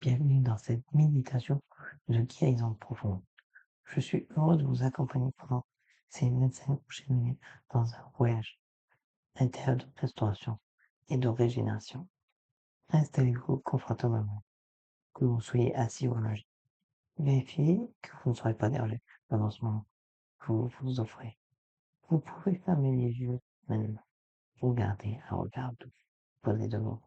Bienvenue dans cette méditation de guérison profonde. Je suis heureux de vous accompagner pendant ces 25 prochaines minutes dans un voyage intérieur de restauration et de régénération. Installez-vous confortablement, que vous soyez assis ou allongé. Vérifiez que vous ne serez pas dérangé pendant ce moment que vous vous offrez. Vous pouvez fermer les yeux maintenant ou garder un regard doux posé devant vous.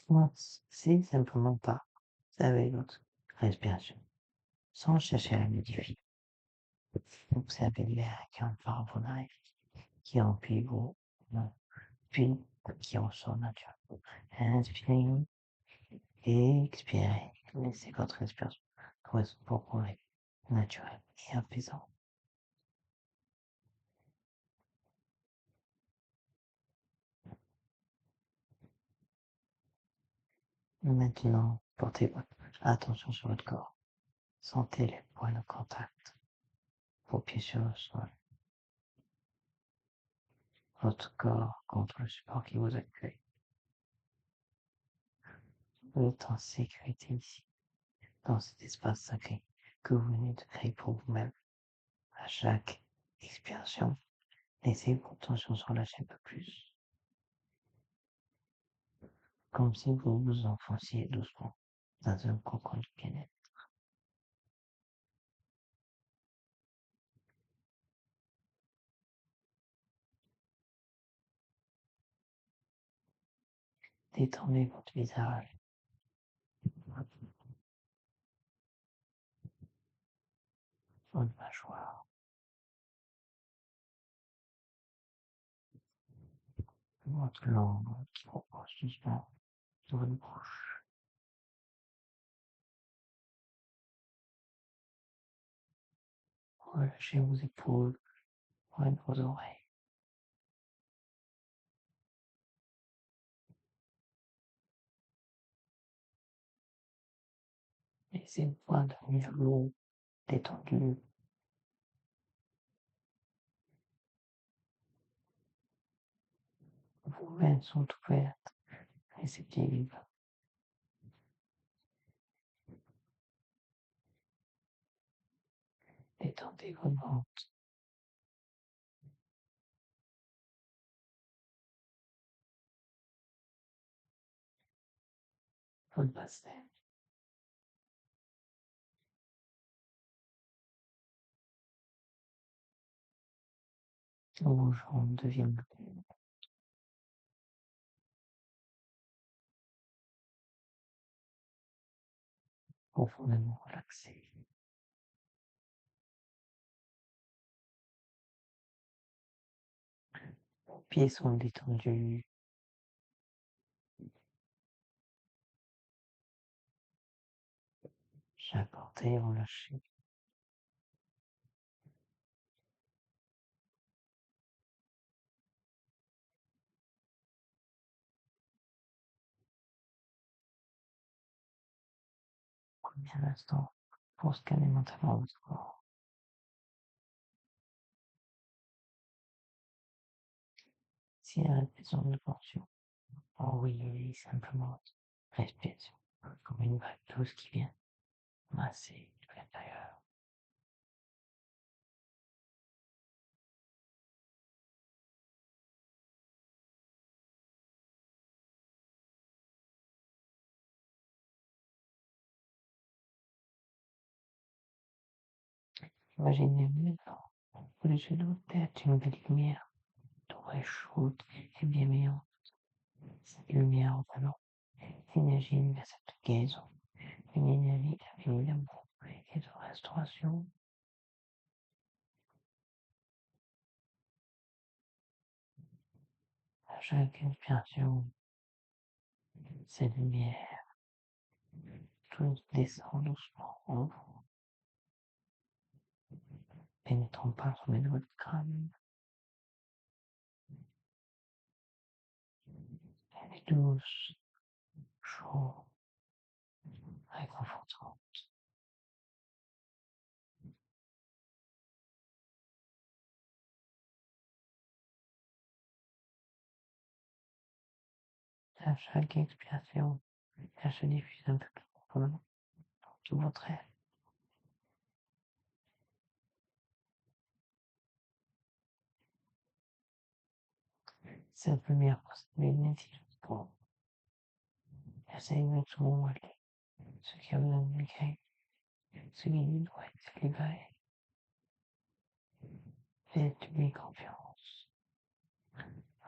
Commencez simplement par observer votre respiration, sans chercher à la modifier. Observez l'air qui entre par vos narines, qui remplit vos poumons, puis qui ressort naturellement. Inspirez et expirez. Laissez votre respiration correspondre naturelle et apaisante. Maintenant, portez votre attention sur votre corps. Sentez les points de contact, vos pieds sur le sol, votre corps contre le support qui vous accueille. Vous êtes en sécurité ici, dans cet espace sacré que vous venez de créer pour vous-même. À chaque expiration, laissez votre tension se relâcher un peu plus, comme si vous vous enfonciez doucement dans un cocon de bien-être. Détendez votre visage, votre mâchoire, votre langue qui repose doucement sur votre bouche. Relâchez vos épaules, vos oreilles. Laissez le poids devenir lourd, détendu. Vos veines sont ouvertes, réceptives. Détendez votre ventre. Votre bassin. Vos jambes deviennent profondément relaxées. Vos pieds sont détendus. Chaque orteil relâché. Prenez un instant pour scanner mentalement votre corps. S'il y a des zones de tension, envoyez simplement votre respiration comme une vague douce qui vient masser l'intérieur. Imaginez maintenant au-dessus de votre tête une belle lumière dorée, chaude et bienveillante. Cette lumière représentant l'énergie universelle de guérison, une énergie infinie d'amour et de restauration. À chaque inspiration, cette lumière tout descend doucement en vous, pénétrant par le sommet de votre crâne. Elle est douce, chaude, réconfortante. À chaque expiration, Elle se diffuse un peu plus profondément dans tout votre être. Cette lumière possède une intelligence pour elle sait exactement où elle est, ce qui a besoin de l'écrire, ce qui lui doit être libéré. Faites-lui confiance.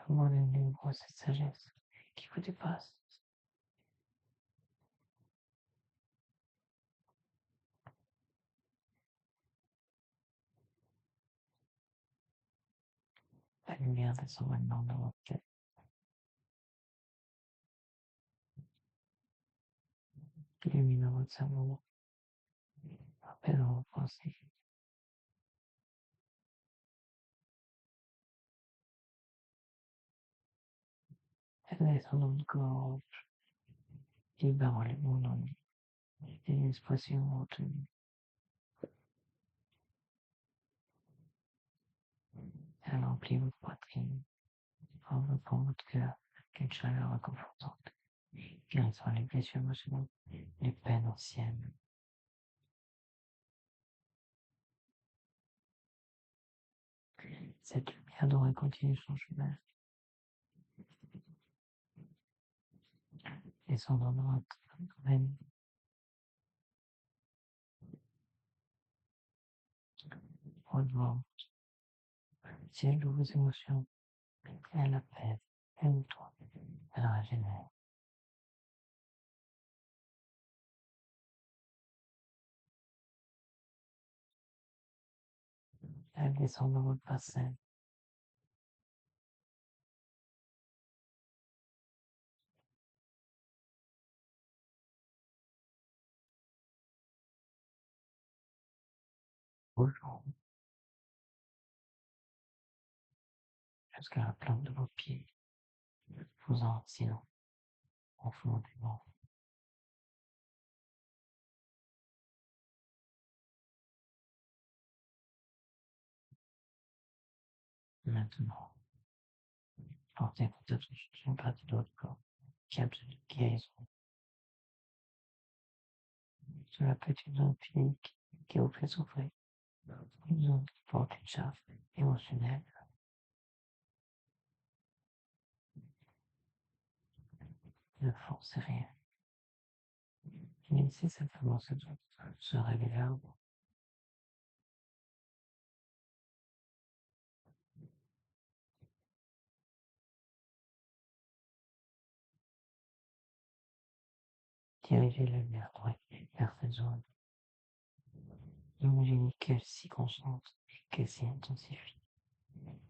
Abandonnez-vous à cette sagesse qui vous dépasse. La lumière descend maintenant dans votre tête, illuminant votre cerveau, apaisant vos pensées. Elle descend dans votre gorge, libérant les mots ennuis et les expressions retenues. Elle remplit votre poitrine, enveloppant votre cœur d'une chaleur réconfortante, guérissant les blessures émotionnelles, les peines anciennes. Cette lumière dorée continue son chemin, descendant dans votre veine, relevant ciel de vos émotions. Elle apaise, elle nettoie, elle régénère. Elle descend dans votre bassin, vos jambes, jusqu'à la plante de vos pieds, vous en tirant profondément. Maintenant, portez votre attention sur une partie de votre corps qui a besoin de guérison. Sur la petite zone physique qui vous fait souffrir, une zone qui porte une charge émotionnelle. Ne forcez rien. Laissez simplement cette zone se révéler à vous. Dirigez la lumière droite vers cette zone. Imaginez qu'elle s'y concentre et qu'elle s'y intensifie.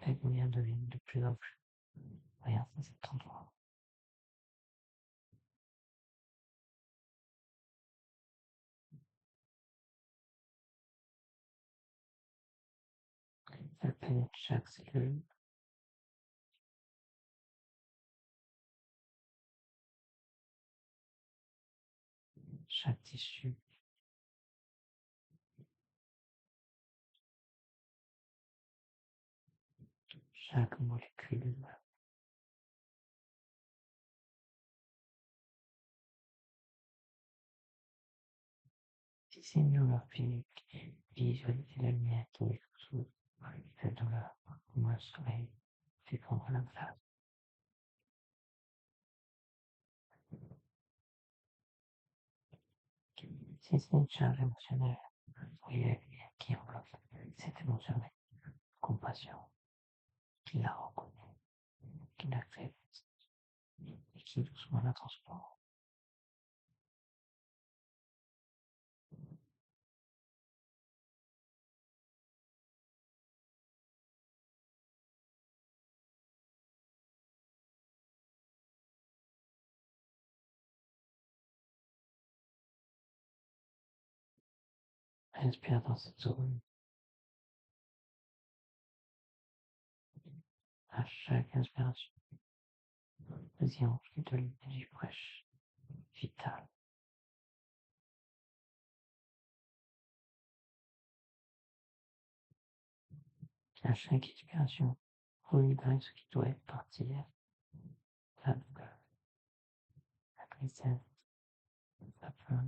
La lumière devient de plus en plus. Regardez cet endroit. Elle pénètre chaque cellule, chaque tissu, chaque molécule. Si c'est une douleur physique, visualisez la lumière qui est sous cette douleur, comme un soleil fait fondre la glace. Si c'est une charge émotionnelle, voyez la lumière qui enveloppe cette émotion avec compassion, qui la reconnaît, qui l'accepte et qui doucement la transporte. Respire dans cette zone. À chaque inspiration, vous y enflez de l'énergie fraîche, vitale. À chaque expiration, vous libérez ce qui doit être partir, la douleur, la tristesse, la peur,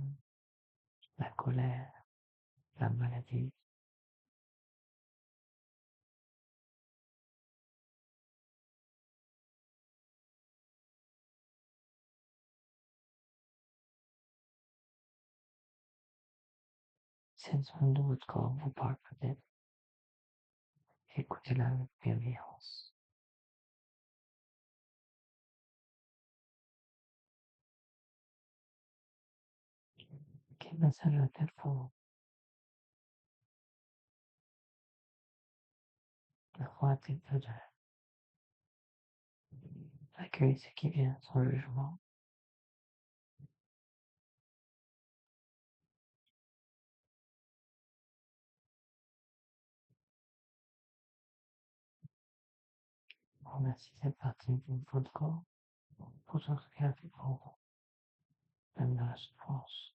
la colère, la maladie. Cette zone de votre corps vous parle peut-être. Écoutez-la avec bienveillance. Quel message a-t-elle pour vous? La foi a-t-elle peu de accueille ce qui vient sans jugement? Remercie cette partie de votre corps pour tout ce qu'elle a fait pour vous, même dans la souffrance.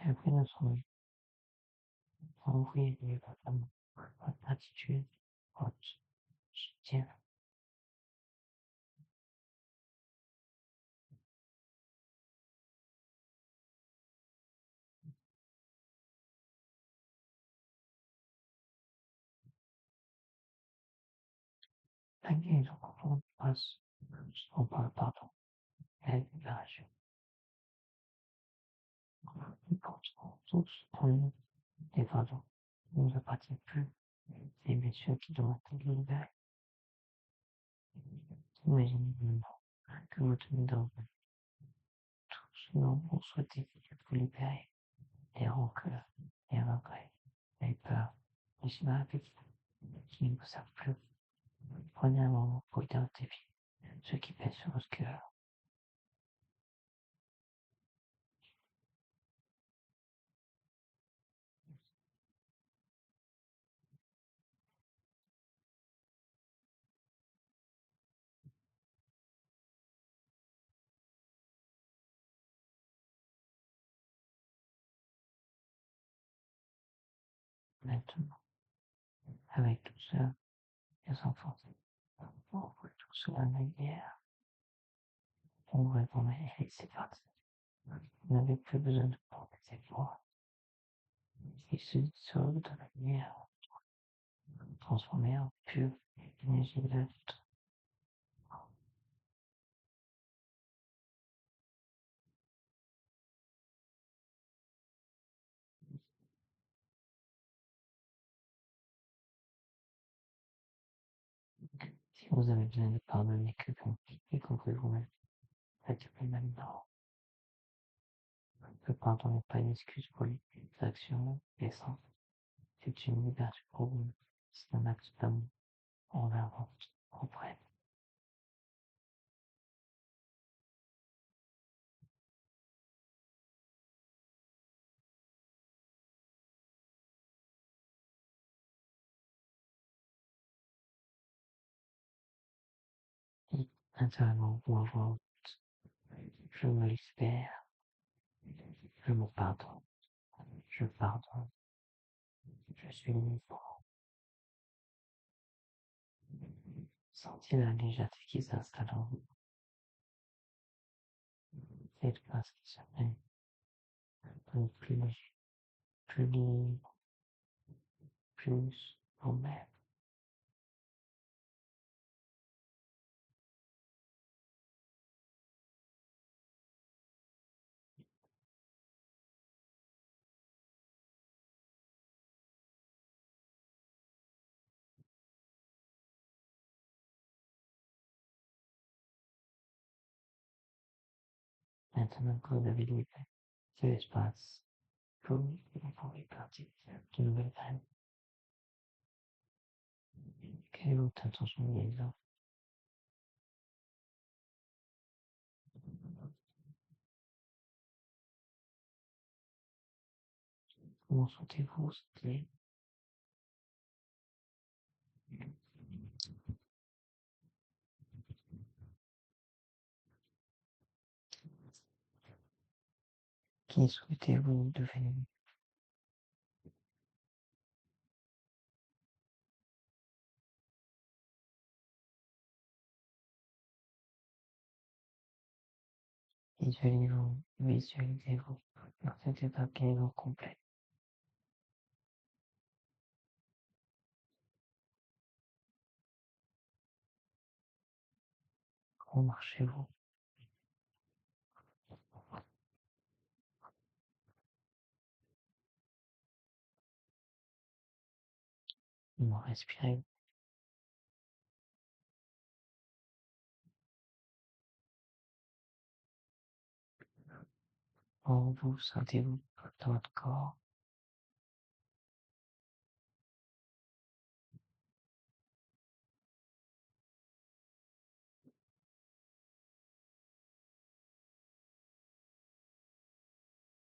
Et après de son envoyer votre amour, votre gratitude, votre soutien. La guérison profonde passe souvent par le pardon et la libération. Nous porterons tous en nous des pardons qui ne nous appartiennent plus, des blessures qui doivent être libérées. Imaginez maintenant que vous tenez dans vous tout ce dont vous souhaitez vous libérer, les rancœurs, les regrets, les peurs, les schémas affectifs qui ne vous servent plus. Prenez un moment pour identifier ce qui pèse sur votre cœur. Maintenant, avec douceur et sans force, ouvrez tout cela de lumière. Ouvrez vos mains et laissez partir. Vous n'avez plus besoin de prendre des efforts. Il se dissolve dans la lumière, transformé en pure énergie de la vie. Si vous avez besoin de pardonner quelqu'un, y compris vous-même, faites-le maintenant. Le pardon n'est pas une excuse pour les actions récentes. C'est une libération pour vous. C'est un acte d'amour envers votre propre être. Et intérieurement, vous avoir, je me libère, je me pardonne, je pardonne, je suis libre. Sentez la légèreté qui s'installe en vous. Cette place qui se fait plus léger, plus libre, plus vous-même. Maintenant que vous avez libéré cet espace, vous pouvez partir de nouvelles graines. Quelle est votre intention de guérison? Comment sentez-vous vous sentir? Qui souhaitez-vous devenir? Visualisez-vous dans cet état d'équilibre complet. Comment marchez-vous? Comment respirez-vous? Comment vous sentez-vous dans votre corps?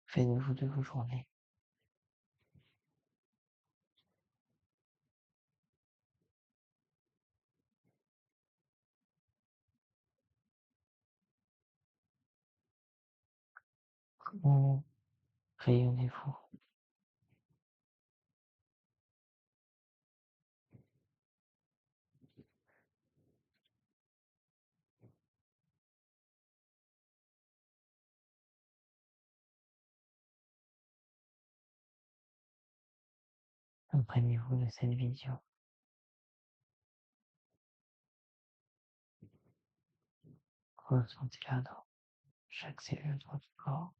Faites-vous de vos journées? Comment rayonnez-vous? Imprégnez-vous de cette vision. Ressentez-la dans chaque cellule de votre corps.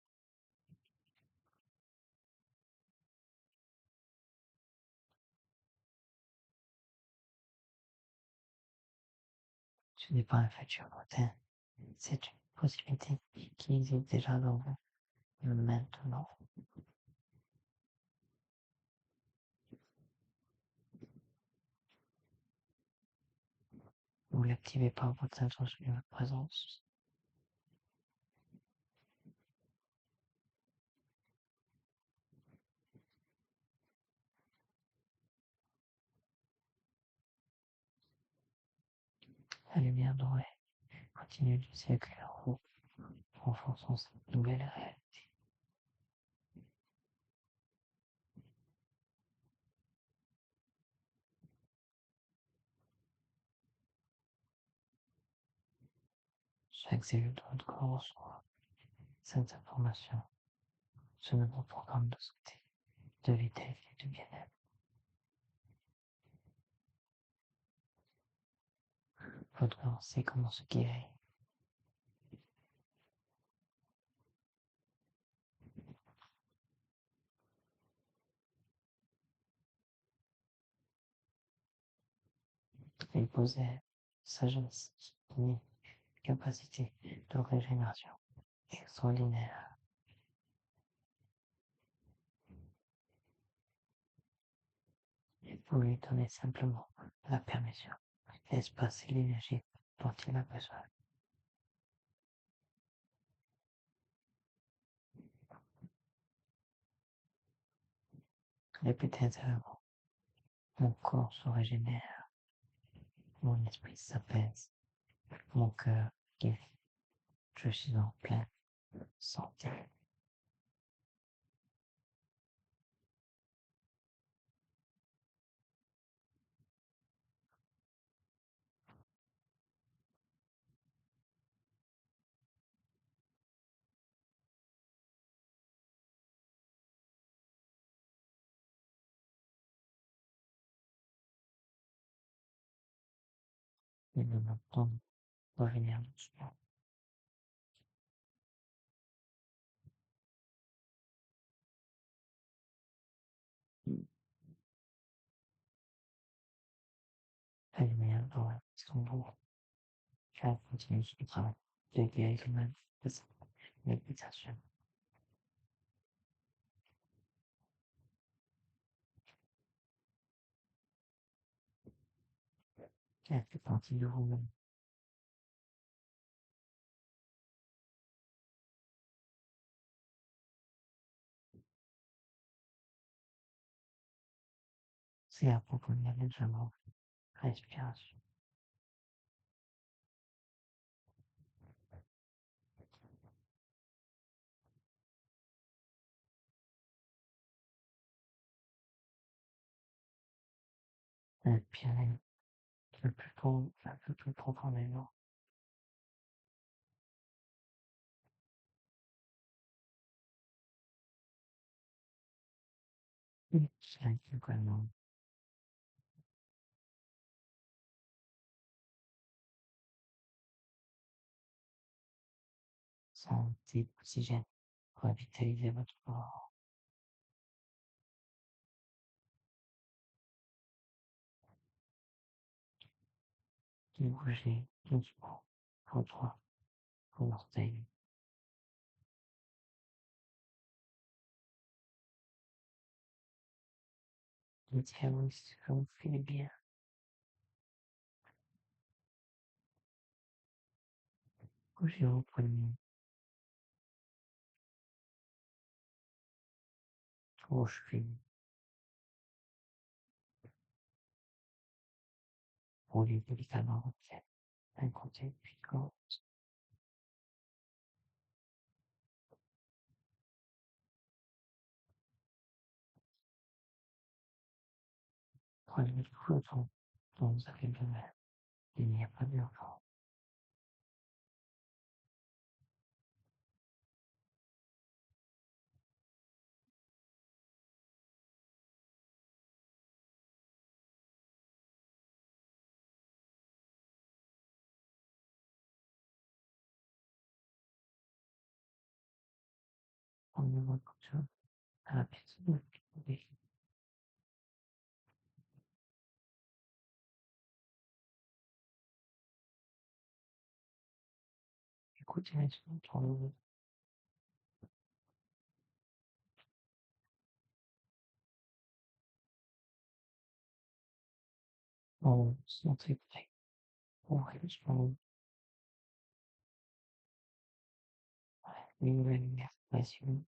Ce n'est pas un futur lointain, c'est une possibilité qui existe déjà dans vous maintenant. Vous l'activez par votre intention et votre présence. La lumière dorée continue de circuler en vous, renforçant cette nouvelle réalité. Chaque cellule de votre corps reçoit cette information, ce nouveau programme de santé, de vitalité et de bien-être. Votre corps sait comment se guérir. Il possède sagesse, ni capacité de régénération extraordinaire. Vous lui donnez simplement la permission, l'espace et l'énergie dont il a besoin. Répétez intérieurement. Mon corps se régénère, mon esprit s'apaise, mon cœur guérit. Je suis en pleine santé. Et nous maintenant revenir doucement. La lumière dorée son vous. Elle continue son travail de guérison de sa méditation. Elle fait partie de vous-même. C'est approfondir légèrement la respiration. Inspirez un peu plus profondément. Thank you, Grandma. Santé, oxygène, revitaliser votre corps. Bougez doucement votre orteil. Dites-vous si ça vous fait bien. Bougez vos poignets, vos chevilles. Roulez délicatement votre tête d'un côté puis de l'autre. Prenez tout le temps dont vous avez besoin. Il n'y a pas d'urgence. Prenez votre couture à la pièce de pied. Écoutez les sons autour de vous. Vous sentez prêt. Ouvrez les yeux. Une lumière précieuse.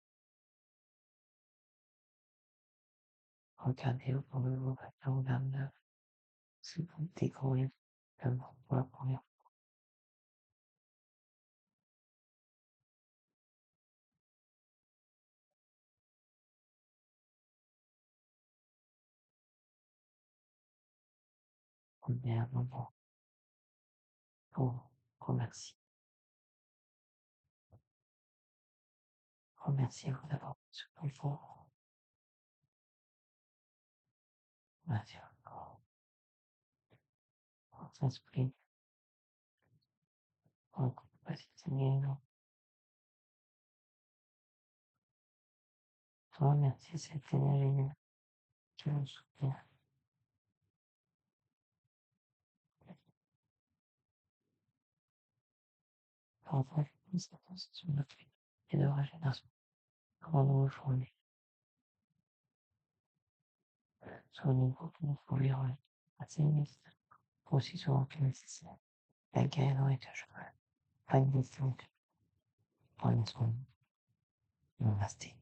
Regardez autour de vous avec un regard neuf. Si vous découvrez le monde pour la première fois, prenez un moment pour remercier. Remerciez-vous d'avoir ce confort. Merci encore. Votre esprit, votre capacité guérison. Remerciez cette énergie qui vous soutient. Partagez cette sensation de paix et de régénération pendant vos journées. Souvenez-vous que vous pouvez assez vite, aussi souvent que nécessaire. La guérison est à cheval. Pas une question. Prenez soin de vous. Namasté.